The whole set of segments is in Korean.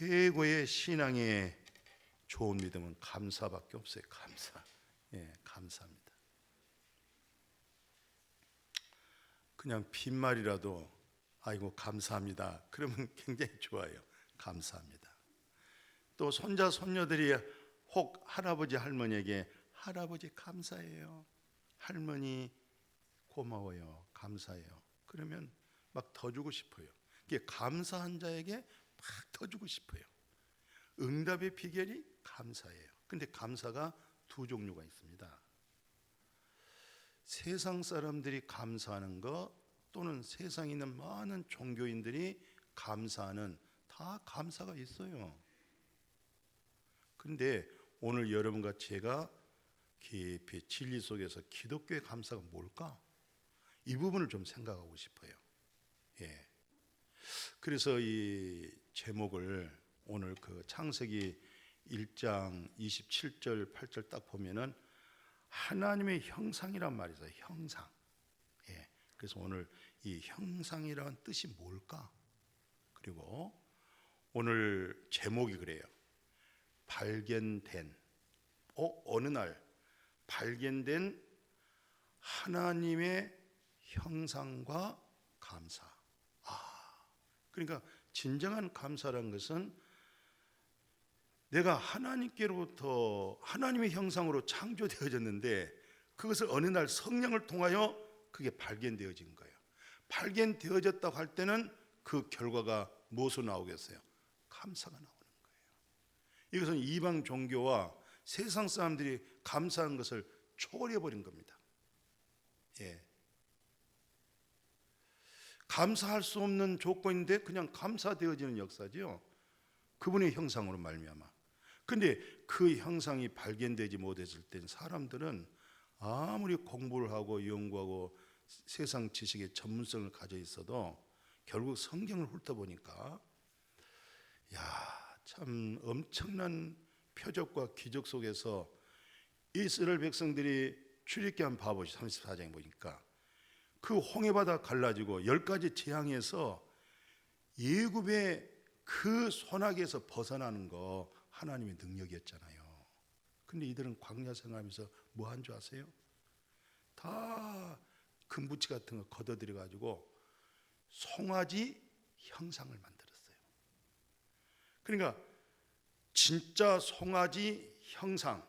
최고의 신앙의 좋은 믿음은 감사밖에 없어요. 감사. 예, 감사합니다. 그냥 빈말이라도 아이고 감사합니다. 그러면 굉장히 좋아요. 감사합니다. 또 손자 손녀들이 혹 할아버지 할머니에게 할아버지 감사해요. 할머니 고마워요. 감사해요. 그러면 막 더 주고 싶어요. 이게 감사한 자에게 막 더 주고 싶어요. 응답의 비결이 감사예요. 근데 감사가 두 종류가 있습니다. 세상 사람들이 감사하는 것 또는 세상에 있는 많은 종교인들이 감사하는 다 감사가 있어요. 그런데 오늘 여러분과 제가 깊이 진리 속에서 기독교의 감사가 뭘까? 이 부분을 좀 생각하고 싶어요. 예. 그래서 이 제목을 오늘 그 창세기 1장 27절 8절 딱 보면은 하나님의 형상이란 말이 있어요. 형상. 예. 그래서 오늘 이 형상이라는 뜻이 뭘까? 그리고 오늘 제목이 그래요. 발견된 어느 날 발견된 하나님의 형상과 감사. 그러니까 진정한 감사라는 것은 내가 하나님께로부터 하나님의 형상으로 창조되어졌는데 그것을 어느 날 성령을 통하여 그게 발견되어진 거예요. 발견되어졌다고 할 때는 그 결과가 무엇으로 나오겠어요? 감사가 나오는 거예요. 이것은 이방 종교와 세상 사람들이 감사한 것을 초월해버린 겁니다. 예. 감사할 수 없는 조건인데 그냥 감사되어지는 역사죠. 그분의 형상으로 말미암아. 근데 그 형상이 발견되지 못했을 땐 사람들은 아무리 공부를 하고 연구하고 세상 지식의 전문성을 가져 있어도 결국 성경을 훑어보니까 참 엄청난 표적과 기적 속에서 이스라엘 백성들이 출애굽기 한번 봐보시죠. 34장에 보니까 그 홍해바다 갈라지고 10가지 재앙에서 예굽의 그 소나기에서 벗어나는 거 하나님의 능력이었잖아요. 근데 이들은 광야 생활하면서 뭐 한 줄 아세요? 다 금붙이 같은 거 걷어들여 가지고 송아지 형상을 만들었어요. 그러니까 진짜 송아지 형상,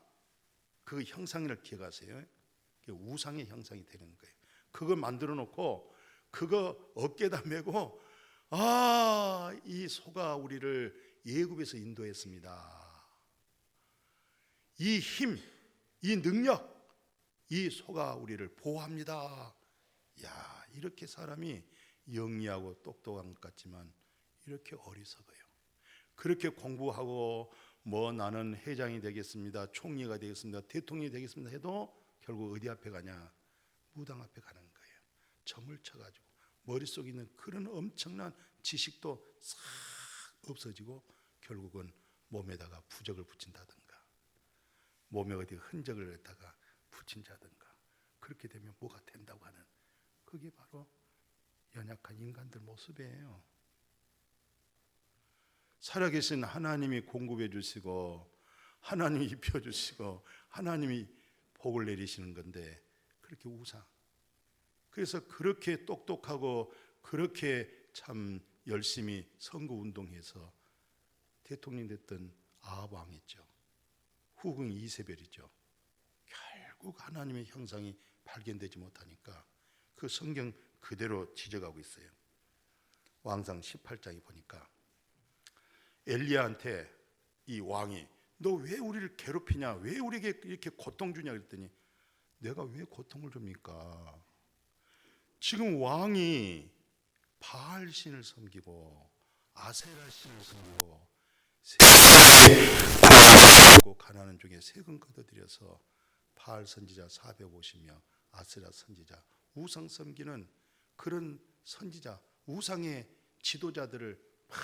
그 형상을 기억하세요. 우상의 형상이 되는 거예요. 그거 만들어 놓고 그거 어깨에다 메고 이 소가 우리를 예굽에서 인도했습니다. 이 힘, 이 능력, 이 소가 우리를 보호합니다. 이렇게 사람이 영리하고 똑똑한 것 같지만 이렇게 어리석어요. 그렇게 공부하고 나는 회장이 되겠습니다, 총리가 되겠습니다, 대통령이 되겠습니다 해도 결국 어디 앞에 가냐? 무당 앞에 가는 거예요. 점을 쳐가지고 머릿속에 있는 그런 엄청난 지식도 싹 없어지고 결국은 몸에다가 부적을 붙인다든가 몸에 어디 흔적을 갖다가 붙인다든가 그렇게 되면 뭐가 된다고 하는 그게 바로 연약한 인간들 모습이에요. 살아계신 하나님이 공급해 주시고 하나님이 입혀 주시고 하나님이 복을 내리시는 건데 그렇게 우상. 그래서 그렇게 똑똑하고 그렇게 참 열심히 선거운동해서 대통령 됐던 아합 왕이죠. 후궁이 이세벨이죠. 결국 하나님의 형상이 발견되지 못하니까 그 성경 그대로 지적하고 있어요. 왕상 18장에 보니까 엘리야한테 이 왕이 너 왜 우리를 괴롭히냐? 왜 우리에게 이렇게 고통 주냐? 그랬더니 내가 왜 고통을 줍니까? 지금 왕이 바알 신을 섬기고 아세라 신을 섬기고 가나안 중에 세금 걷어들여서 바알 선지자 450명, 아세라 선지자, 우상 섬기는 그런 선지자, 우상의 지도자들을 막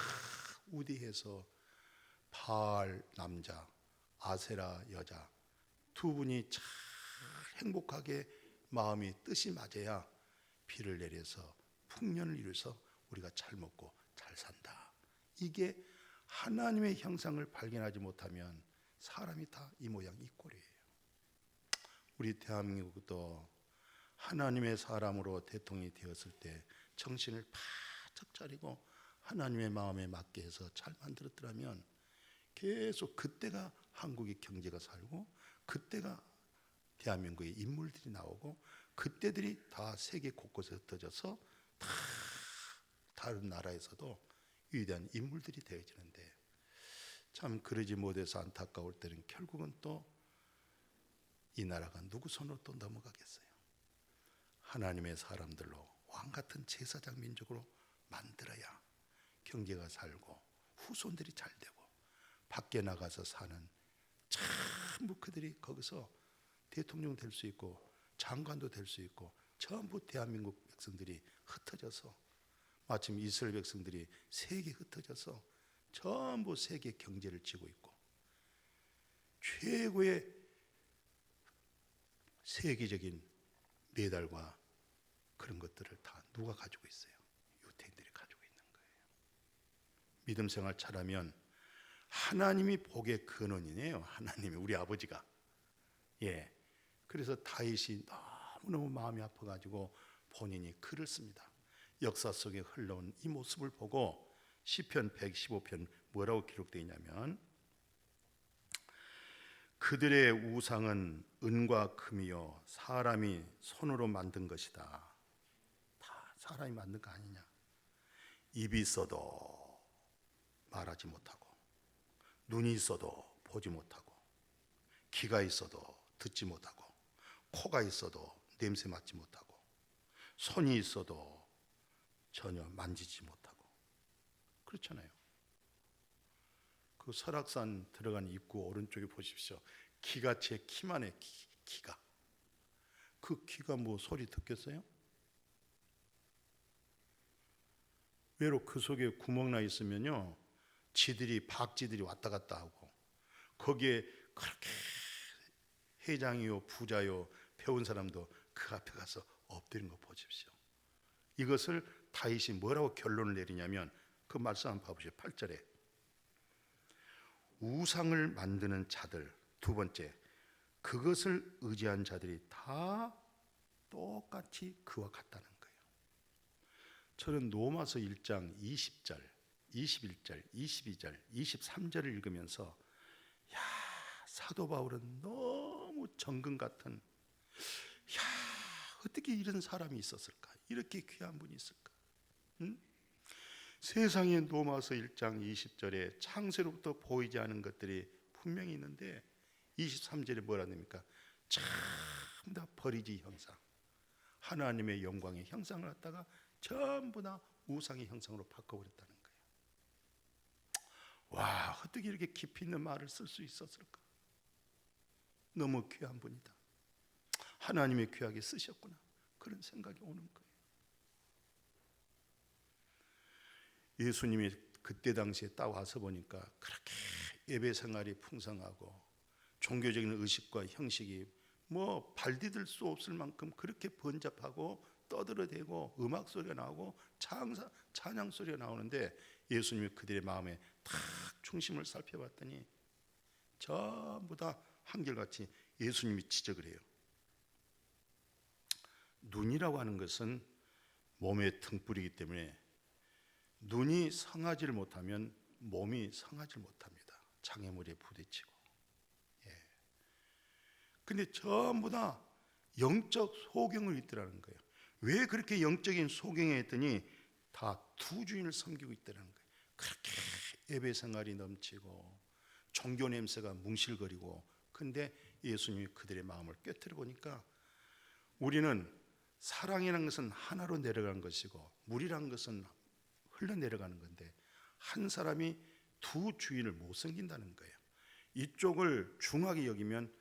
우대해서 바알 남자, 아세라 여자 두 분이 참 행복하게 마음이 뜻이 맞아야 비를 내려서 풍년을 이루어서 우리가 잘 먹고 잘 산다. 이게 하나님의 형상을 발견하지 못하면 사람이 다 이 모양 이 꼴이에요. 우리 대한민국도 하나님의 사람으로 대통령이 되었을 때 정신을 바짝 차리고 하나님의 마음에 맞게 해서 잘 만들었더라면 계속 그때가 한국의 경제가 살고 그때가 대한민국의 인물들이 나오고 그때들이 다 세계 곳곳에 흩어져서 다 다른 나라에서도 위대한 인물들이 되어지는데 참 그러지 못해서 안타까울 때는 결국은 또 이 나라가 누구 손으로 또 넘어가겠어요. 하나님의 사람들로 왕같은 제사장 민족으로 만들어야 경제가 살고 후손들이 잘 되고 밖에 나가서 사는 전부 그들이 거기서 대통령 될 수 있고 장관도 될 수 있고 전부 대한민국 백성들이 흩어져서 마침 이스라엘 백성들이 세계에 흩어져서 전부 세계 경제를 쥐고 있고 최고의 세계적인 메달과 그런 것들을 다 누가 가지고 있어요? 유태인들이 가지고 있는 거예요. 믿음 생활 잘하면 하나님이 복의 근원이네요. 하나님이 우리 아버지가. 예. 그래서 다윗이 너무너무 마음이 아파가지고 본인이 글을 씁니다. 역사 속에 흘러온 이 모습을 보고 시편 115편 뭐라고 기록되어 있냐면 그들의 우상은 은과 금이요 사람이 손으로 만든 것이다. 다 사람이 만든 거 아니냐. 입이 있어도 말하지 못하고 눈이 있어도 보지 못하고 귀가 있어도 듣지 못하고 코가 있어도 냄새 맡지 못하고 손이 있어도 전혀 만지지 못하고 그렇잖아요. 그 설악산 들어간 입구 오른쪽에 보십시오. 귀가 제 키만 해. 귀가. 그 귀가 뭐 소리 듣겠어요? 외로 그 속에 구멍 나 있으면요 박쥐들이 왔다 갔다 하고 거기에 그렇게 회장이요 부자요 배운 사람도 그 앞에 가서 엎드린 거 보십시오. 이것을 다윗이 뭐라고 결론을 내리냐면 그 말씀 한번 봐보세요. 8절에 우상을 만드는 자들, 두 번째 그것을 의지한 자들이 다 똑같이 그와 같다는 거예요. 저는 로마서 1장 20절, 21절, 22절, 23절을 읽으면서 야, 사도 바울은 너무 정금 같은 야, 어떻게 이런 사람이 있었을까? 이렇게 귀한 분이 있을까? 응? 세상에 로마서 1장 20절에 창세로부터 보이지 않은 것들이 분명히 있는데 23절에 뭐라 합니까? 전부 다 버리지 형상 하나님의 영광의 형상을 갖다가 전부 다 우상의 형상으로 바꿔버렸다는 거예요. 와, 어떻게 이렇게 깊이 있는 말을 쓸 수 있었을까? 너무 귀한 분이다. 하나님이 귀하게 쓰셨구나. 그런 생각이 오는 거예요. 예수님이 그때 당시에 딱 와서 보니까 그렇게 예배 생활이 풍성하고 종교적인 의식과 형식이 뭐 발디딜 수 없을 만큼 그렇게 번잡하고 떠들어대고 음악 소리가 나오고 찬양 소리가 나오는데 예수님이 그들의 마음에 딱 중심을 살펴봤더니 전부 다 한결같이 예수님이 지적을 해요. 눈이라고 하는 것은 몸의 등불이기 때문에 눈이 성하지를 못하면 몸이 성하지를 못합니다. 장애물에 부딪히고. 예. 근데 전부 다 영적 소경을 있더라는 거예요. 왜 그렇게 영적인 소경에 했더니 다 두 주인을 섬기고 있더라는 거예요. 그렇게 예배 생활이 넘치고 종교 냄새가 뭉실거리고 근데 예수님이 그들의 마음을 꿰뚫어 보니까 우리는 사랑이라는 것은 하나로 내려가는 것이고 물이라는 것은 흘러내려가는 건데 한 사람이 두 주인을 못 섬긴다는 거예요. 이쪽을 중하게 여기면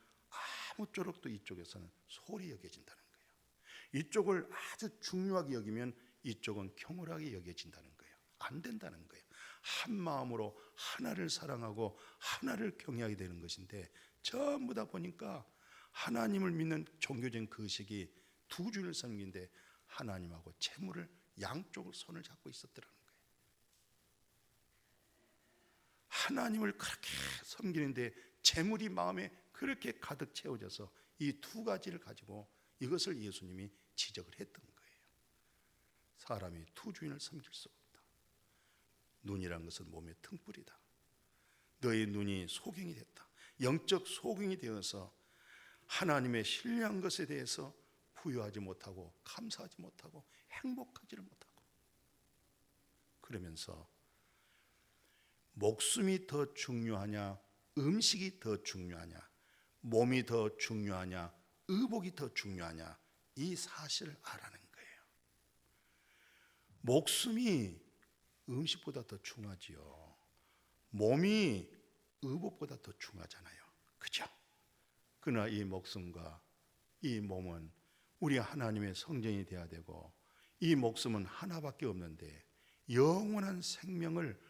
아무쪼록도 이쪽에서는 소홀히 여겨진다는 거예요. 이쪽을 아주 중요하게 여기면 이쪽은 경홀하게 여겨진다는 거예요. 안 된다는 거예요. 한 마음으로 하나를 사랑하고 하나를 경외하게 되는 것인데 전부 다 보니까 하나님을 믿는 종교적인 그 의식이 두 주인을 섬기는데 하나님하고 재물을 양쪽을 손을 잡고 있었더라는 거예요. 하나님을 그렇게 섬기는데 재물이 마음에 그렇게 가득 채워져서 이 두 가지를 가지고 이것을 예수님이 지적을 했던 거예요. 사람이 두 주인을 섬길 수 없다. 눈이란 것은 몸의 등불이다. 너의 눈이 소경이 됐다. 영적 소경이 되어서 하나님의 신뢰한 것에 대해서 부여하지 못하고 감사하지 못하고 행복하지를 못하고, 그러면서 목숨이 더 중요하냐, 음식이 더 중요하냐, 몸이 더 중요하냐, 의복이 더 중요하냐, 이 사실을 알아낸 거예요. 목숨이 음식보다 더 중요하지요. 몸이 의복보다 더 중요하잖아요. 그죠? 그러나 이 목숨과 이 몸은 우리 하나님의 성전이 되어야 되고, 이 목숨은 하나밖에 없는데 영원한 생명을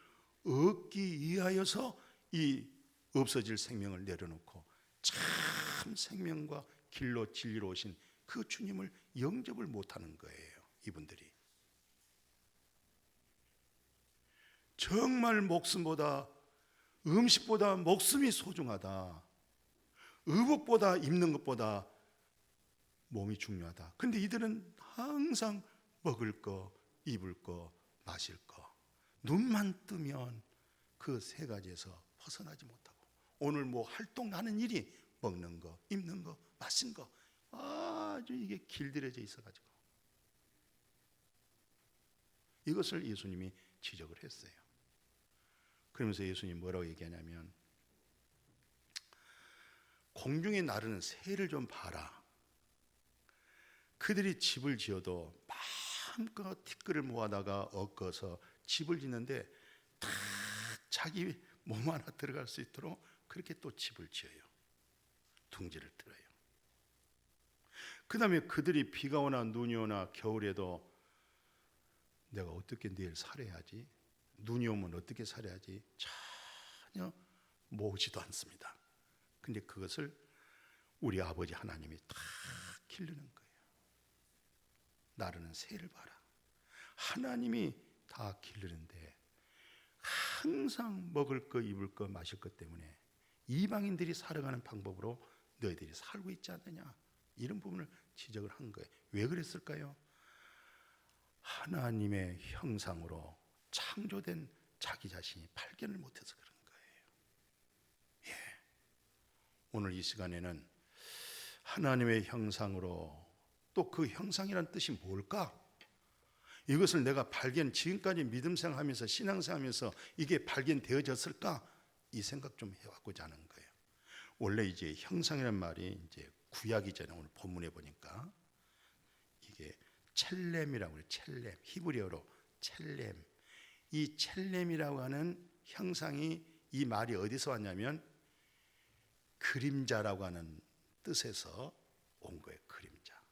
얻기 위하여서 이 없어질 생명을 내려놓고 참 생명과 길로 진리로 오신 그 주님을 영접을 못하는 거예요. 이분들이 정말 목숨보다, 음식보다 목숨이 소중하다, 의복보다, 입는 것보다 몸이 중요하다. 근데 이들은 항상 먹을 거, 입을 거, 마실 거, 눈만 뜨면 그 세 가지에서 벗어나지 못하고, 오늘 뭐 활동하는 일이 먹는 거, 입는 거, 마신 거, 아주 이게 길들여져 있어가지고 이것을 예수님이 지적을 했어요. 그러면서 예수님이 뭐라고 얘기하냐면, 공중에 나르는 새를 좀 봐라. 그들이 집을 지어도 마음껏 티끌을 모아다가 엮어서 집을 짓는데 다 자기 몸 하나 들어갈 수 있도록 그렇게 또 집을 지어요. 둥지를 틀어요. 그 다음에 그들이 비가 오나 눈이 오나 겨울에도 내가 어떻게 내일 살아야지, 눈이 오면 어떻게 살아야지 전혀 모으지도 않습니다. 근데 그것을 우리 아버지 하나님이 다 기르는 거예요. 나르는 새를 봐라. 하나님이 다 기르는데 항상 먹을 거, 입을 거, 마실 것 때문에 이방인들이 살아가는 방법으로 너희들이 살고 있지 않느냐, 이런 부분을 지적을 한 거예요. 왜 그랬을까요? 하나님의 형상으로 창조된 자기 자신이 발견을 못해서 그런 거예요. 예. 오늘 이 시간에는 하나님의 형상으로, 또 그 형상이란 뜻이 뭘까? 이것을 내가 지금까지 믿음생활하면서 신앙생활하면서 이게 발견되어졌을까? 이 생각 좀 해왔고자 하는 거예요. 원래 이제 형상이란 말이 이제 구약이잖아요. 오늘 본문에 보니까 이게 첼렘이라고 해요. 첼렘, 히브리어로 첼렘. 이 첼렘이라고 하는 형상이, 이 말이 어디서 왔냐면 그림자라고 하는 뜻에서 온 거예요. 그림자.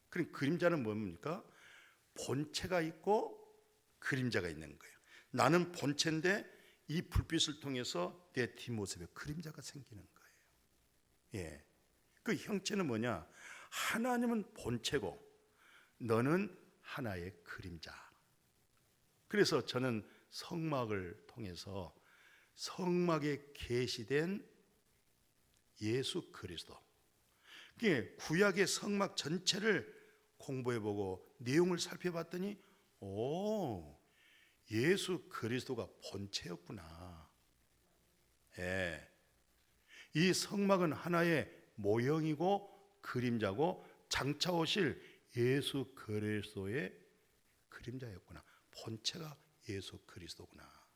그럼 그림자는 뭡니까? 본체가 있고 그림자가 있는 거예요. 나는 본체인데 이 불빛을 통해서 내 뒷모습에 그림자가 생기는 거예요. 예. 그 형체는 뭐냐? 하나님은 본체고 너는 하나의 그림자. 그래서 저는 성막을 통해서 성막에 계시된 예수 그리스도, 구약의 성막 전체를 공부해보고 내용을 살펴봤더니 예수 그리스도가 본체였구나. 예. 이 성막은 하나의 모형이고 그림자고 장차 오실 예수 그리스도의 그림자였구나. 본체가 예수 그리스도구나.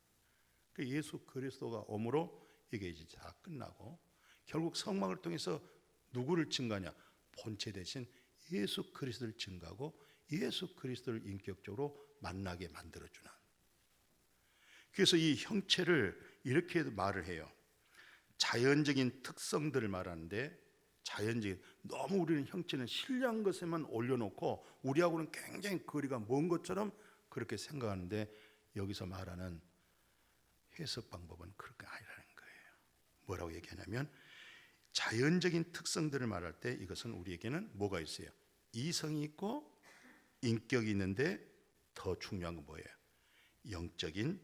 예수 그리스도가 오므로 이게 이제 다 끝나고 결국 성막을 통해서 누구를 증거하냐? 본체 대신 예수 그리스도를 증거하고 예수 그리스도를 인격적으로 만나게 만들어주는. 그래서 이 형체를 이렇게 말을 해요. 자연적인 특성들을 말하는데, 자연적인, 너무 우리는 형체는 신뢰한 것에만 올려놓고 우리하고는 굉장히 거리가 먼 것처럼 그렇게 생각하는데, 여기서 말하는 해석 방법은 그렇게 아니라는 거예요. 뭐라고 얘기하냐면 자연적인 특성들을 말할 때 이것은 우리에게는 뭐가 있어요? 이성이 있고 인격이 있는데 더 중요한 건 뭐예요? 영적인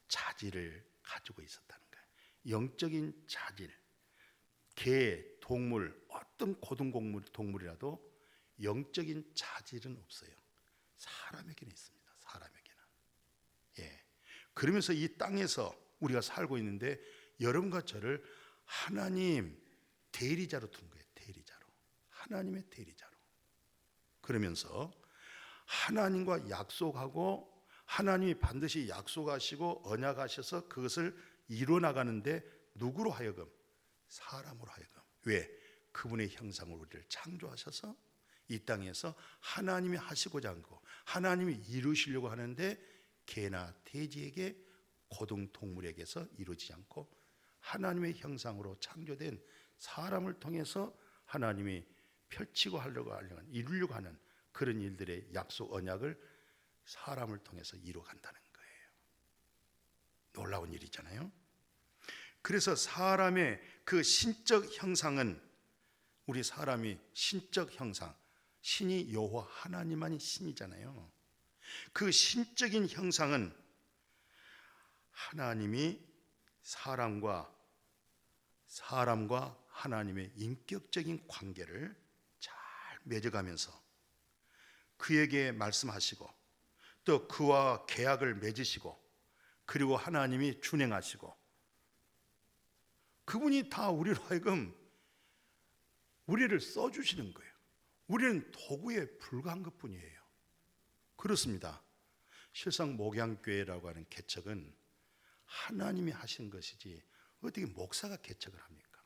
자질을 가지고 있었다는 거예요. 영적인 자질, 개, 동물, 어떤 고등동물이라도 영적인 자질은 없어요. 사람에게는 있습니다. 사람에게는. 예. 그러면서 이 땅에서 우리가 살고 있는데 여러분과 저를 하나님 대리자로 두는 거예요. 대리자로. 하나님의 대리자로. 그러면서 하나님과 약속하고 하나님이 반드시 약속하시고 언약하셔서 그것을 이루어나가는데 누구로 하여금? 사람으로 하여금. 왜? 그분의 형상으로 우리를 창조하셔서 이 땅에서 하나님이 하시고자 한 거, 하나님이 이루시려고 하는데 개나 돼지에게 고등동물에게서 이루어지지 않고 하나님의 형상으로 창조된 사람을 통해서 하나님이 펼치고 이루려고 하는 그런 일들의 약속 언약을 사람을 통해서 이루어간다는 거예요. 놀라운 일이잖아요. 그래서 사람의 그 신적 형상은, 우리 사람이 신적 형상, 신이 여호와 하나님만이 신이잖아요. 그 신적인 형상은 하나님이 사람과 하나님의 인격적인 관계를 잘 맺어가면서 그에게 말씀하시고 또 그와 계약을 맺으시고 그리고 하나님이 준행하시고 그분이 다 우리로 하여금 우리를 써주시는 거예요. 우리는 도구에 불과한 것뿐이에요. 그렇습니다. 실상 목양교회라고 하는 개척은 하나님이 하신 것이지 어떻게 목사가 개척을 합니까?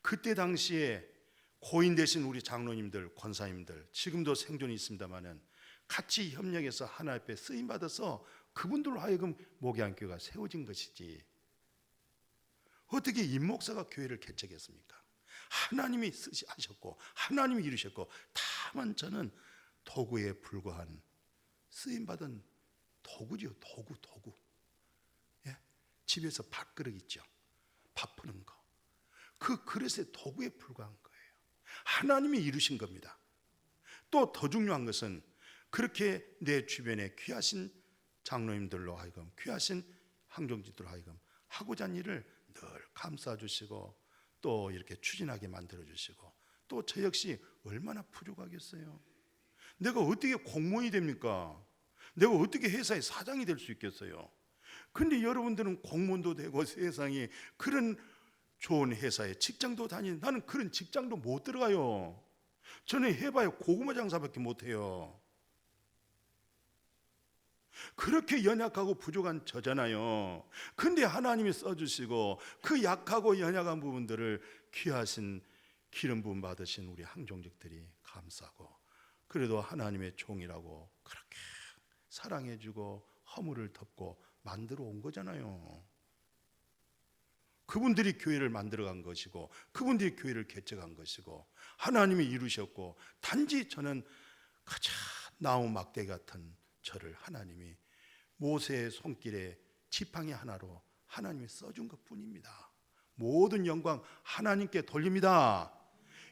그때 당시에 고인 되신 우리 장로님들, 권사님들 지금도 생존이 있습니다마는 같이 협력해서 하나님 앞에 쓰임 받아서 그분들로 하여금 목양교회가 세워진 것이지 어떻게 임목사가 교회를 개척했습니까? 하나님이 하셨고 하나님이 이루셨고 다만 저는 도구에 불과한 쓰임받은 도구지요. 도구. 예? 집에서 밥그릇 있죠. 밥 푸는 거. 그 그릇의 도구에 불과한 거예요. 하나님이 이루신 겁니다. 또 더 중요한 것은 그렇게 내 주변에 귀하신 장로님들로 하여금 귀하신 항정지들로 하여금 하고자 하는 일을 늘 감싸 주시고 또 이렇게 추진하게 만들어 주시고 또 저 역시 얼마나 부족하겠어요. 내가 어떻게 공무원이 됩니까? 내가 어떻게 회사의 사장이 될 수 있겠어요? 근데 여러분들은 공무원도 되고 세상에 그런 좋은 회사에 직장도 다니는, 나는 그런 직장도 못 들어가요. 저는 해봐야 고구마 장사밖에 못해요. 그렇게 연약하고 부족한 저잖아요. 근데 하나님이 써주시고 그 약하고 연약한 부분들을 귀하신 기름 부음 받으신 우리 항종직들이 감싸고 그래도 하나님의 종이라고 그렇게 사랑해주고 허물을 덮고 만들어 온 거잖아요. 그분들이 교회를 만들어간 것이고 그분들이 교회를 개척한 것이고 하나님이 이루셨고 단지 저는 가장 나무 막대기 같은 저를 하나님이 모세의 손길에 지팡이 하나로 하나님이 써준 것뿐입니다. 모든 영광 하나님께 돌립니다.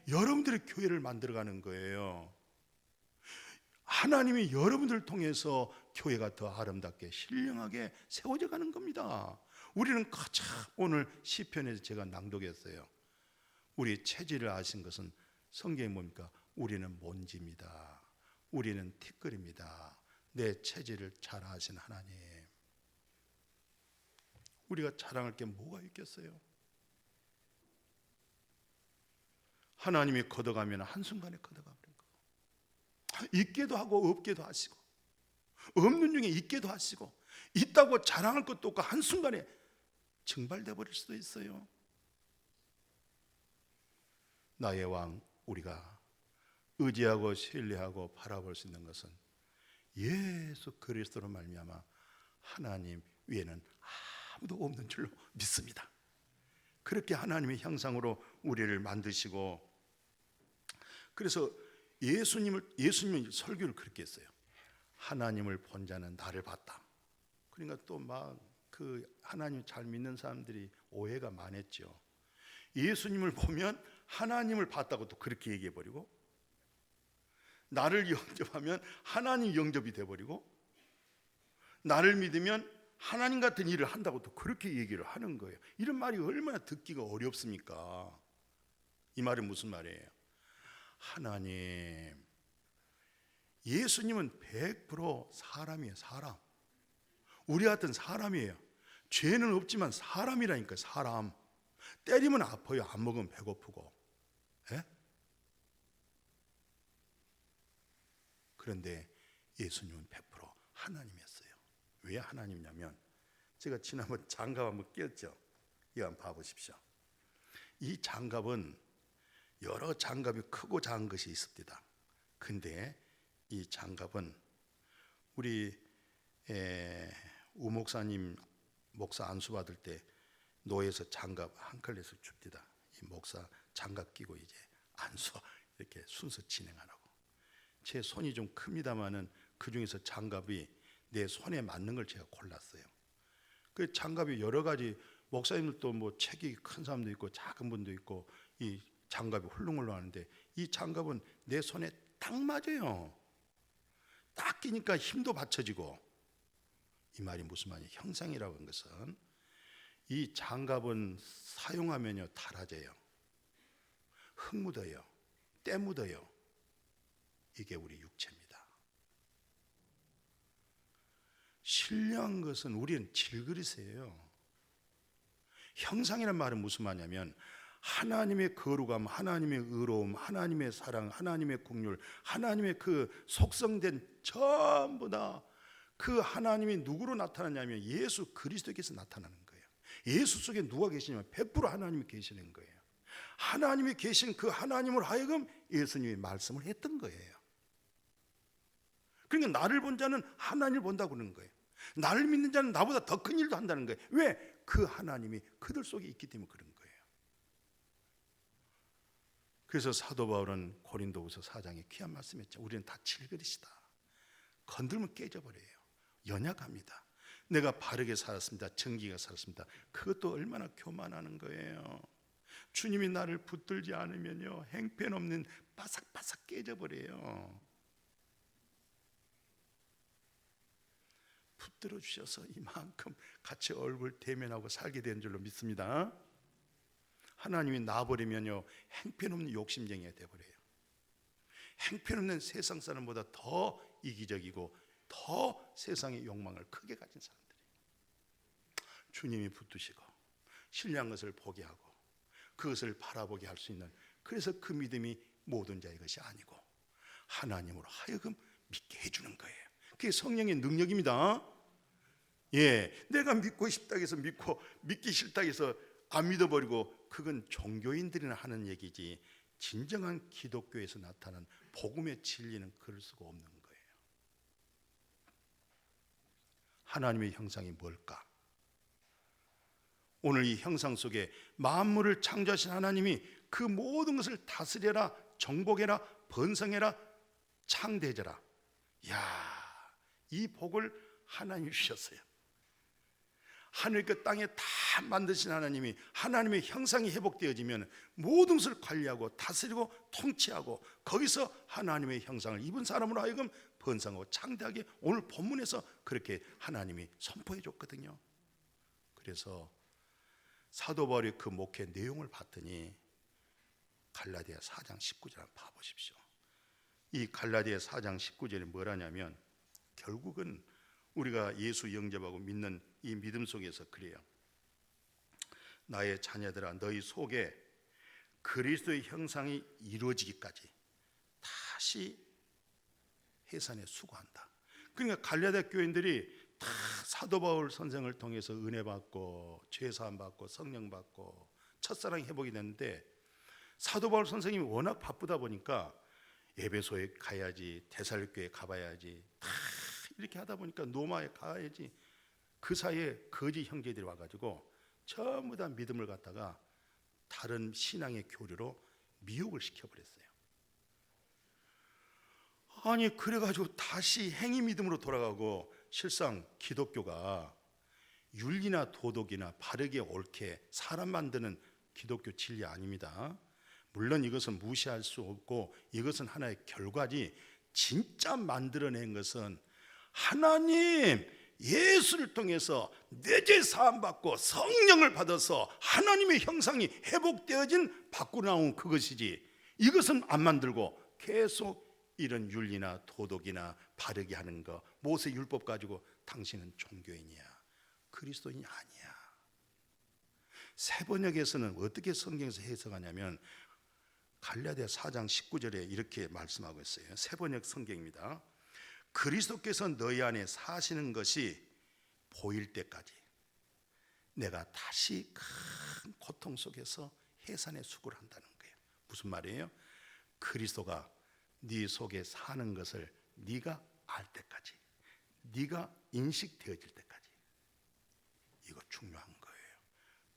여러분들이 교회를 만들어가는 거예요. 하나님이 여러분들을 통해서 교회가 더 아름답게 신령하게 세워져 가는 겁니다. 우리는 가장 오늘 시편에서 제가 낭독했어요. 우리 체질을 아신 것은 성경이 뭡니까? 우리는 먼지입니다. 우리는 티끌입니다. 내 체질을 잘 아신 하나님, 우리가 자랑할 게 뭐가 있겠어요? 하나님이 걷어가면 한순간에 걷어가버린 거. 있게도 하고 없게도 하시고 없는 중에 있게도 하시고 있다고 자랑할 것도 없고 한순간에 증발돼 버릴 수도 있어요. 나의 왕, 우리가 의지하고 신뢰하고 바라볼 수 있는 것은 예수 그리스도로 말미암아 하나님 외에는 아무도 없는 줄로 믿습니다. 그렇게 하나님의 형상으로 우리를 만드시고, 그래서 예수님은 설교를 그렇게 했어요. 하나님을 본 자는 나를 봤다. 그러니까 또 막 그 하나님 잘 믿는 사람들이 오해가 많았죠. 예수님을 보면 하나님을 봤다고 또 그렇게 얘기해 버리고, 나를 영접하면 하나님 영접이 돼 버리고, 나를 믿으면 하나님 같은 일을 한다고 또 그렇게 얘기를 하는 거예요. 이런 말이 얼마나 듣기가 어렵습니까? 이 말은 무슨 말이에요? 하나님, 예수님은 100% 사람이에요. 사람. 우리 같은 사람이에요. 죄는 없지만 사람이라니까. 사람. 때리면 아파요. 안 먹으면 배고프고. 예? 그런데 예수님은 100% 하나님이었어요. 왜 하나님이냐면, 제가 지난번 장갑 한번 꼈죠. 이거 한번 봐보십시오. 이 장갑은 여러 장갑이 크고 작은 것이 있습니다. 근데 이 장갑은 우리 우 목사님 목사 안수 받을 때 노예에서 장갑 한 켤레씩 줍니다. 이 목사 장갑 끼고 이제 안수 이렇게 순서 진행하라고. 제 손이 좀 큽니다만은 그 중에서 장갑이 내 손에 맞는 걸 제가 골랐어요. 그 장갑이 여러 가지, 목사님들도 뭐 체격이 큰 사람도 있고 작은 분도 있고 이 장갑이 훌렁훌렁하는데 이 장갑은 내 손에 딱 맞아요. 딱 끼니까 힘도 받쳐지고. 이 말이 무슨 말이에요? 형상이라고 하는 것은 이 장갑은 사용하면요 닳아져요. 흙 묻어요. 때 묻어요. 이게 우리 육체입니다. 신령한 것은 우리는 질그릇이에요. 형상이란 말은 무슨 말이냐면 하나님의 거룩함, 하나님의 의로움, 하나님의 사랑, 하나님의 긍휼, 하나님의 그 속성된 전부 다 그 하나님이 누구로 나타나냐면 예수 그리스도께서 나타나는 거예요. 예수 속에 누가 계시냐면 100% 하나님이 계시는 거예요. 하나님이 계신 그 하나님을 하여금 예수님이 말씀을 했던 거예요. 그러니까 나를 본 자는 하나님을 본다고 그러는 거예요. 나를 믿는 자는 나보다 더 큰 일도 한다는 거예요. 왜? 그 하나님이 그들 속에 있기 때문에 그런 거예요. 그래서 사도 바울은 고린도후서 4장에 귀한 말씀했죠. 우리는 다 질그릇이다. 건들면 깨져버려요. 연약합니다. 내가 바르게 살았습니다. 정직하게 살았습니다. 그것도 얼마나 교만하는 거예요. 주님이 나를 붙들지 않으면요 행편없는 바삭바삭 깨져버려요. 붙들어 주셔서 이만큼 같이 얼굴 대면하고 살게 된 줄로 믿습니다. 하나님이 놔버리면요 행편없는 욕심쟁이가 돼버려요. 행편없는 세상 사람보다 더 이기적이고 더 세상의 욕망을 크게 가진 사람들이에요. 주님이 붙드시고 신령한 것을 보게 하고 그것을 바라보게 할 수 있는, 그래서 그 믿음이 모든 자의 것이 아니고 하나님으로 하여금 믿게 해주는 거예요. 그게 성령의 능력입니다. 예, 내가 믿고 싶다 해서 믿고 믿기 싫다 해서 안 믿어버리고, 그건 종교인들이나 하는 얘기지 진정한 기독교에서 나타난 복음의 진리는 그럴 수가 없는 거예요. 하나님의 형상이 뭘까? 오늘 이 형상 속에 만물을 창조하신 하나님이 그 모든 것을 다스려라, 정복해라, 번성해라, 창대해져라. 야, 이 복을 하나님이 주셨어요. 하늘 그 땅에 다 만드신 하나님이, 하나님의 형상이 회복되어지면 모든 것을 관리하고 다스리고 통치하고 거기서 하나님의 형상을 입은 사람으로 하여금 번성하고 창대하게, 오늘 본문에서 그렇게 하나님이 선포해 줬거든요. 그래서 사도 바울의 그 목회 내용을 봤더니 갈라디아 4장 19절 한번 봐보십시오. 이 갈라디아 4장 19절이 뭐라냐면 결국은 우리가 예수 영접하고 믿는 이 믿음 속에서 그래요. 나의 자녀들아, 너희 속에 그리스도의 형상이 이루어지기까지 다시 해산에 수고한다. 그러니까 갈라디아 교인들이 다 사도 바울 선생을 통해서 은혜 받고 죄사함 받고 성령 받고 첫사랑 회복이 됐는데, 사도 바울 선생님이 워낙 바쁘다 보니까 에베소에 가야지, 데살로니가에 가봐야지, 다 이렇게 하다 보니까 로마에 가야지, 그 사이에 거짓 형제들이 와가지고 전부 다 믿음을 갖다가 다른 신앙의 교류로 미혹을 시켜버렸어요. 아니 그래가지고 다시 행위 믿음으로 돌아가고, 실상 기독교가 윤리나 도덕이나 바르게 옳게 사람 만드는 기독교 진리 아닙니다. 물론 이것은 무시할 수 없고 이것은 하나의 결과지, 진짜 만들어낸 것은 하나님 예수를 통해서 내 죄 사함 받고 성령을 받아서 하나님의 형상이 회복되어진 밖으로 나온 그것이지, 이것은 안 만들고 계속 이런 윤리나 도덕이나 바르게 하는 거, 모세 율법 가지고 당신은 종교인이야, 그리스도인이 아니야. 세번역에서는 어떻게 성경에서 해석하냐면 갈라디아 4장 19절에 이렇게 말씀하고 있어요. 세번역 성경입니다. 그리스도께서 너희 안에 사시는 것이 보일 때까지 내가 다시 큰 고통 속에서 해산의 수고를 한다는 거예요. 무슨 말이에요? 그리스도가 네 속에 사는 것을 네가 알 때까지, 네가 인식되어질 때까지. 이거 중요한 거예요.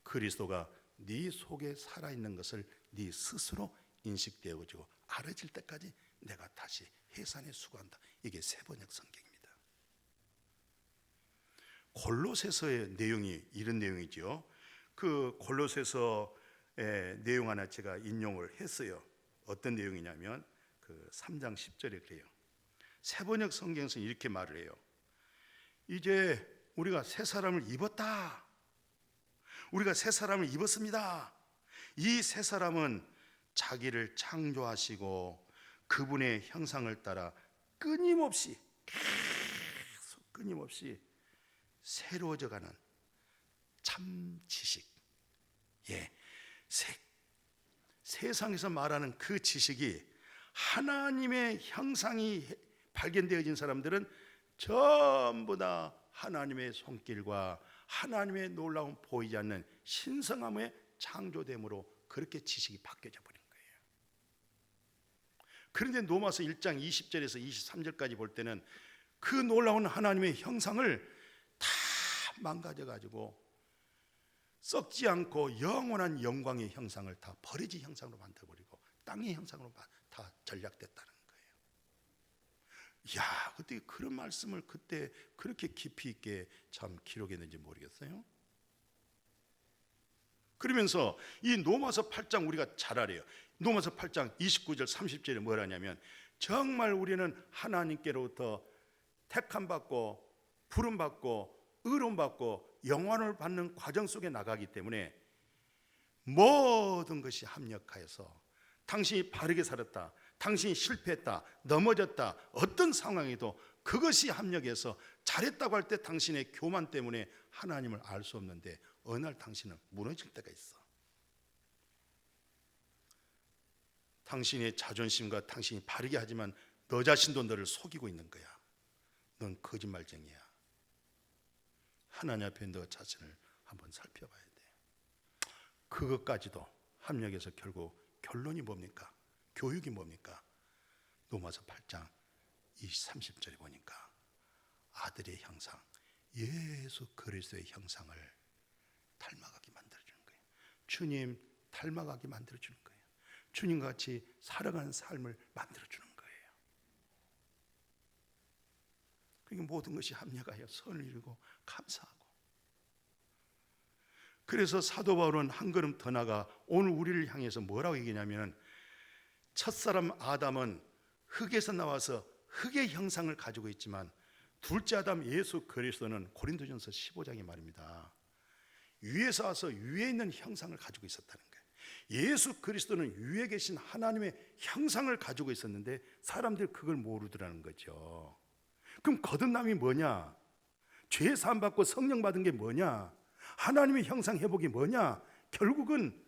그리스도가 네 속에 살아있는 것을 네 스스로 인식되어지고 알아질 때까지 내가 다시 해산에 수고한다. 이게 세번역 성경입니다. 골로새서의 내용이 이런 내용이죠. 그 골로새서의 내용 하나 제가 인용을 했어요. 어떤 내용이냐면 그 3장 10절에 그래요. 세번역 성경에서 이렇게 말을 해요. 이제 우리가 새 사람을 입었다. 우리가 새 사람을 입었습니다. 이 새 사람은 자기를 창조하시고 그분의 형상을 따라 끊임없이 계속 끊임없이 새로워져 가는 참 지식. 세상에서 말하는 그 지식이 하나님의 형상이 발견되어진 사람들은 전부 다 하나님의 손길과 하나님의 놀라운 보이지 않는 신성함의 창조됨으로 그렇게 지식이 바뀌어져 버린 거예요. 그런데 로마서 1장 20절에서 23절까지 볼 때는 그 놀라운 하나님의 형상을 다 망가져가지고 썩지 않고 영원한 영광의 형상을 다 버리지 형상으로 만들어버리고 땅의 형상으로 다 전략됐다는 거예요. 야, 어떻게 그런 말씀을 그때 그렇게 깊이 있게 참 기록했는지 모르겠어요. 그러면서 이 로마서 8장 우리가 잘 알아요. 로마서 8장 29절 30절에 뭘 하냐면 정말 우리는 하나님께로부터 택함받고 부름받고 의로움받고 영원을 받는 과정 속에 나가기 때문에 모든 것이 합력하여서 당신이 바르게 살았다, 당신이 실패했다, 넘어졌다, 어떤 상황에도 그것이 합력해서 잘했다고 할 때 당신의 교만 때문에 하나님을 알 수 없는데 어느 날 당신은 무너질 때가 있어. 당신의 자존심과 당신이 바르게 하지만 너 자신도 너를 속이고 있는 거야. 넌 거짓말쟁이야. 하나님 앞에 너 자신을 한번 살펴봐야 돼. 그것까지도 합력해서 결국 결론이 뭡니까? 교육이 뭡니까? 로마서 8장 30절에 보니까 아들의 형상, 예수 그리스도의 형상을 닮아가게 만들어주는 거예요. 주님 닮아가게 만들어주는 거예요. 주님같이 살아가는 삶을 만들어주는 거예요. 그러니까 모든 것이 합력하여 선을 이루고 감사하고. 그래서 사도 바울은 한 걸음 더 나가 오늘 우리를 향해서 뭐라고 얘기냐면 첫사람 아담은 흙에서 나와서 흙의 형상을 가지고 있지만 둘째 아담 예수 그리스도는 고린도전서 15장의 말입니다. 위에서 와서 위에 있는 형상을 가지고 있었다는 거예요. 예수 그리스도는 위에 계신 하나님의 형상을 가지고 있었는데 사람들이 그걸 모르더라는 거죠. 그럼 거듭남이 뭐냐? 죄 사함 받고 성령 받은 게 뭐냐? 하나님의 형상 회복이 뭐냐? 결국은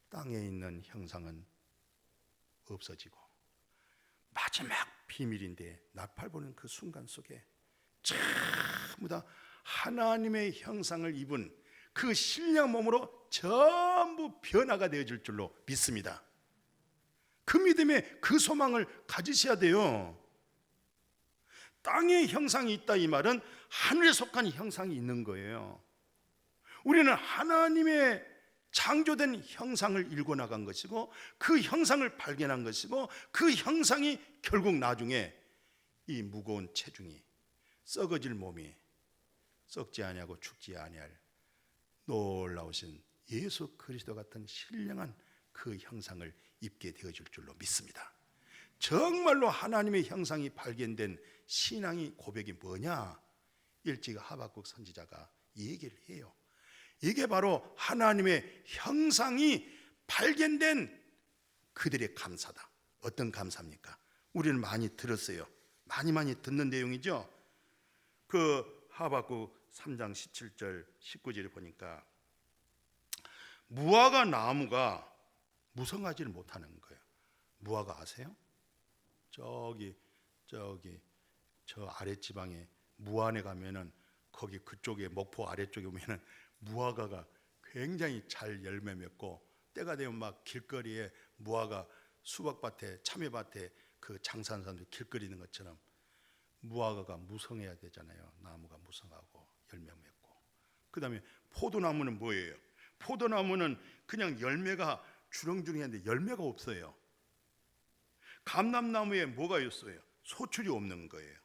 땅에 있는 형상은 없어지고 마지막 비밀인데 나팔 보는 그 순간 속에 전부 다 하나님의 형상을 입은 그 신령 몸으로 전부 변화가 되어질 줄로 믿습니다. 그 믿음에 그 소망을 가지셔야 돼요. 땅의 형상이 있다 이 말은 하늘에 속한 형상이 있는 거예요. 우리는 하나님의 창조된 형상을 일궈 나간 것이고 그 형상을 발견한 것이고 그 형상이 결국 나중에 이 무거운 체중이 썩어질 몸이 썩지 아니하고 죽지 아니할 놀라우신 예수 그리스도 같은 신령한 그 형상을 입게 되어질 줄로 믿습니다. 정말로 하나님의 형상이 발견된 신앙이 고백이 뭐냐? 일찍 하박국 선지자가 얘기를 해요. 이게 바로 하나님의 형상이 발견된 그들의 감사다. 어떤 감사입니까? 우리는 많이 들었어요. 많이 듣는 내용이죠. 그 하박국 3장 17절 19절을 보니까 무화과 나무가 무성하지를 못하는 거예요. 무화과 아세요? 저기 저 아랫지방에 무안에 가면은 거기 그쪽에 목포 아래쪽에 보면은 무화과가 굉장히 잘 열매 맺고 때가 되면 막 길거리에 무화과 수박밭에 참외밭에 그 장사하는 사람들 길 끓이는 것처럼 무화과가 무성해야 되잖아요. 나무가 무성하고 열매 맺고. 그 다음에 포도나무는 뭐예요? 포도나무는 그냥 열매가 주렁주렁한데 열매가 없어요. 감람나무에 뭐가 있어요? 소출이 없는 거예요.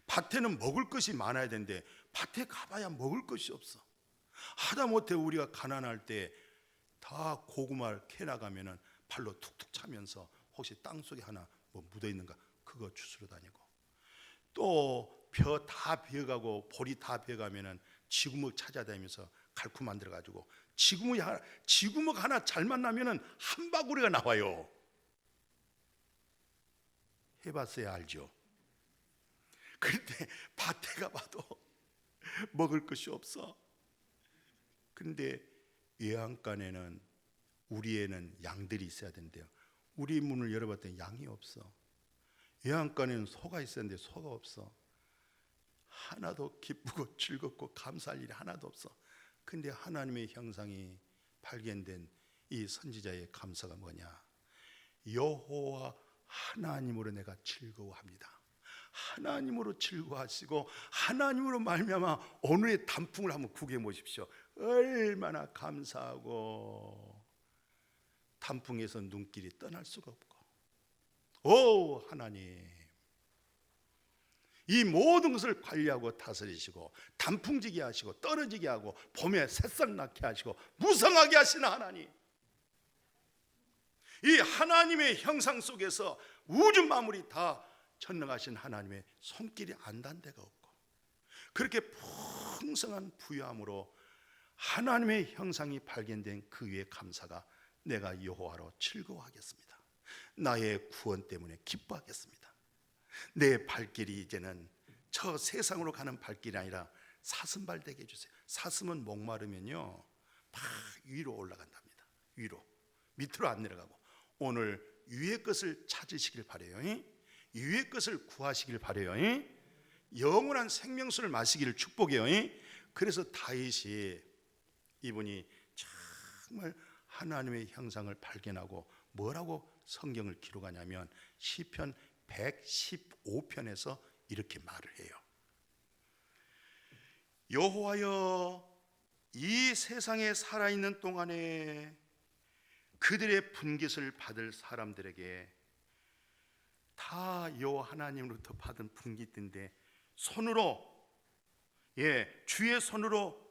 밭에는 먹을 것이 많아야 되는데 밭에 가봐야 먹을 것이 없어. 하다못해 우리가 가난할 때 다 고구마를 캐 나가면은 발로 툭툭 차면서 혹시 땅속에 하나 뭐 묻어 있는가 그거 주스러 다니고, 또 벼 다 베어가고 보리 다 베어가면은 지구먹 찾아다니면서 갈쿠 만들어 가지고 지구먹 하나 잘만 나면은 한 바구리가 나와요. 해봤어야 알죠. 그런데 밭에 가봐도 먹을 것이 없어. 그런데 외양간에는 우리에는 양들이 있어야 된대요. 우리 문을 열어봤더니 양이 없어. 외양간에는 소가 있어야 되는데 소가 없어. 하나도 기쁘고 즐겁고 감사할 일이 하나도 없어. 근데 하나님의 형상이 발견된 이 선지자의 감사가 뭐냐? 여호와 하나님으로 내가 즐거워합니다. 하나님으로 즐거워하시고 하나님으로 말미암아 오늘의 단풍을 한번 구경해 보십시오. 얼마나 감사하고 단풍에서 눈길이 떠날 수가 없고. 오 하나님, 이 모든 것을 관리하고 다스리시고 단풍지게 하시고 떨어지게 하고 봄에 새싹 낳게 하시고 무성하게 하시는 하나님, 이 하나님의 형상 속에서 우주 만물이 다 전능하신 하나님의 손길이 안 닿는 데가 없고, 그렇게 풍성한 부유함으로 하나님의 형상이 발견된 그 위에 감사가 내가 여호와로 즐거워하겠습니다. 나의 구원 때문에 기뻐하겠습니다. 내 발길이 이제는 저 세상으로 가는 발길이 아니라 사슴발 되게 해주세요. 사슴은 목마르면요 막 위로 올라간답니다. 위로, 밑으로 안 내려가고. 오늘 위의 것을 찾으시길 바라요. 위의 것을 구하시길 바라요. 영원한 생명수를 마시기를 축복해요. 그래서 다윗이, 이분이 정말 하나님의 형상을 발견하고 뭐라고 성경을 기록하냐면 시편 115편에서 이렇게 말을 해요. 여호와여, 이 세상에 살아있는 동안에 그들의 분깃을 받을 사람들에게 다 여호와 하나님으로부터 받은 분깃인데 손으로, 주의 손으로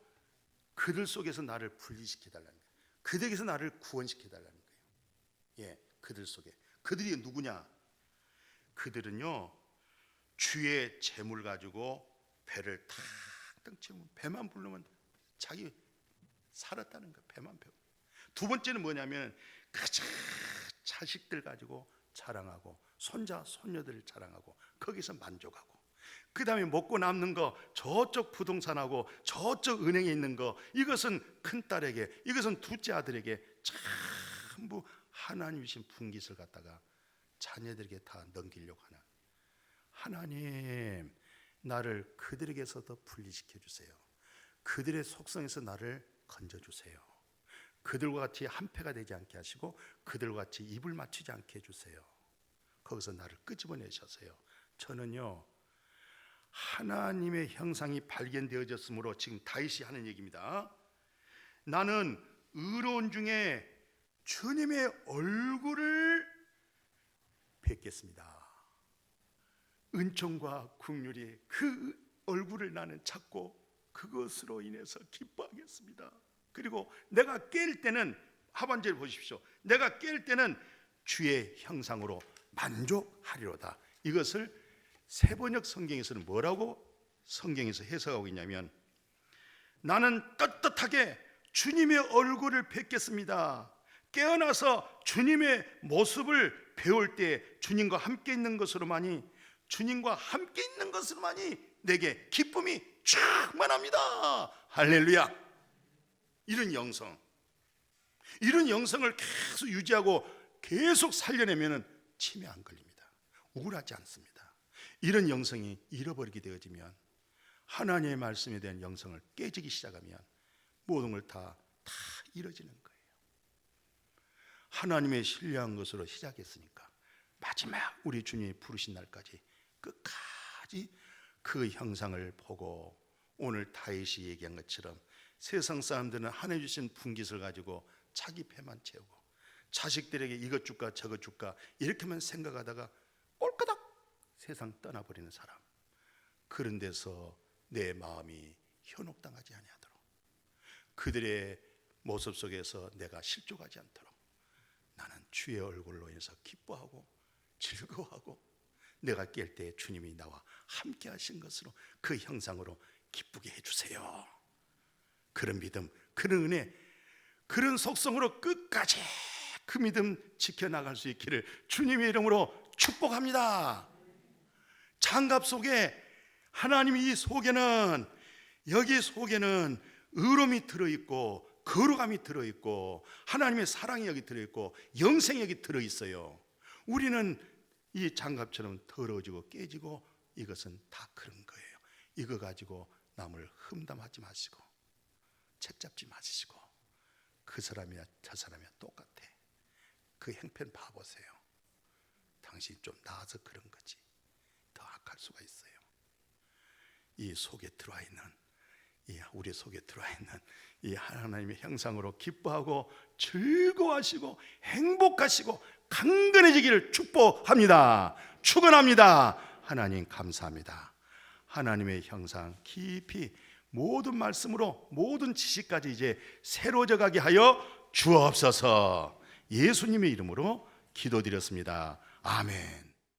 그들 속에서 나를 분리시켜달라는 거예요. 그들에게서 나를 구원시켜달라는 거예요. 그들 속에. 그들이 누구냐? 그들은요 주의 재물 가지고 배를 탁탁 채우면, 배만 부르면 자기 살았다는 거예요. 배만 배우. 두 번째는 뭐냐면 그 자식들 가지고 자랑하고 손자 손녀들을 자랑하고 거기서 만족하고, 그 다음에 먹고 남는 거 저쪽 부동산하고 저쪽 은행에 있는 거, 이것은 큰딸에게, 이것은 둘째 아들에게 전부 하나님 주신 분깃을 갖다가 자녀들에게 다 넘기려고 하는 하나님, 나를 그들에게서도 분리시켜 주세요. 그들의 속성에서 나를 건져주세요. 그들과 같이 한패가 되지 않게 하시고 그들과 같이 입을 맞추지 않게 해주세요. 거기서 나를 끄집어내셔서요, 저는요 하나님의 형상이 발견되어졌으므로, 지금 다윗이 하는 얘기입니다. 나는 의로운 중에 주님의 얼굴을 뵙겠습니다. 은총과 긍휼이 그 얼굴을 나는 찾고 그것으로 인해서 기뻐하겠습니다. 그리고 내가 깰 때는, 하반절 보십시오. 내가 깰 때는 주의 형상으로 만족하리로다. 이것을 세번역 성경에서는 뭐라고 성경에서 해석하고 있냐면, 나는 떳떳하게 주님의 얼굴을 뵙겠습니다. 깨어나서 주님의 모습을 배울 때 주님과 함께 있는 것으로만이, 주님과 함께 있는 것으로만이 내게 기쁨이 충만합니다. 할렐루야. 이런 영성, 이런 영성을 계속 유지하고 계속 살려내면 치매 안 걸립니다. 우울하지 않습니다. 이런 영성이 잃어버리게 되어지면, 하나님의 말씀에 대한 영성을 깨지기 시작하면 모든 걸 다 잃어지는 거예요. 하나님의 신뢰한 것으로 시작했으니까 마지막 우리 주님이 부르신 날까지 끝까지 그 형상을 보고, 오늘 다윗이 얘기한 것처럼 세상 사람들은 하나님 주신 분깃을 가지고 자기 배만 채우고 자식들에게 이것 줄까 저것 줄까 이렇게만 생각하다가 꼴까닥 세상 떠나버리는 사람, 그런 데서 내 마음이 현혹당하지 아니하도록, 그들의 모습 속에서 내가 실족하지 않도록 나는 주의 얼굴로 인해서 기뻐하고 즐거워하고, 내가 깰 때 주님이 나와 함께 하신 것으로 그 형상으로 기쁘게 해주세요. 그런 믿음, 그런 은혜, 그런 속성으로 끝까지 그 믿음 지켜나갈 수 있기를 주님의 이름으로 축복합니다. 장갑 속에 하나님이, 이 속에는, 여기 속에는 의로움이 들어있고 거룩함이 들어있고 하나님의 사랑이 여기 들어있고 영생이 여기 들어있어요. 우리는 이 장갑처럼 더러워지고 깨지고, 이것은 다 그런 거예요. 이거 가지고 남을 흠담하지 마시고 책 잡지 마시고, 그 사람이야 저 사람이야 똑같아. 그 형편 봐보세요. 당신이 좀 나아서 그런 거지 더 악할 수가 있어요. 이 속에 들어와 있는, 우리 속에 들어와 있는 이 하나님의 형상으로 기뻐하고 즐거워하시고 행복하시고 강건해지기를 축복합니다. 축원합니다. 하나님 감사합니다. 하나님의 형상 깊이 모든 말씀으로 모든 지식까지 이제 새로워져 가게 하여 주옵소서. 예수님의 이름으로 기도드렸습니다. 아멘.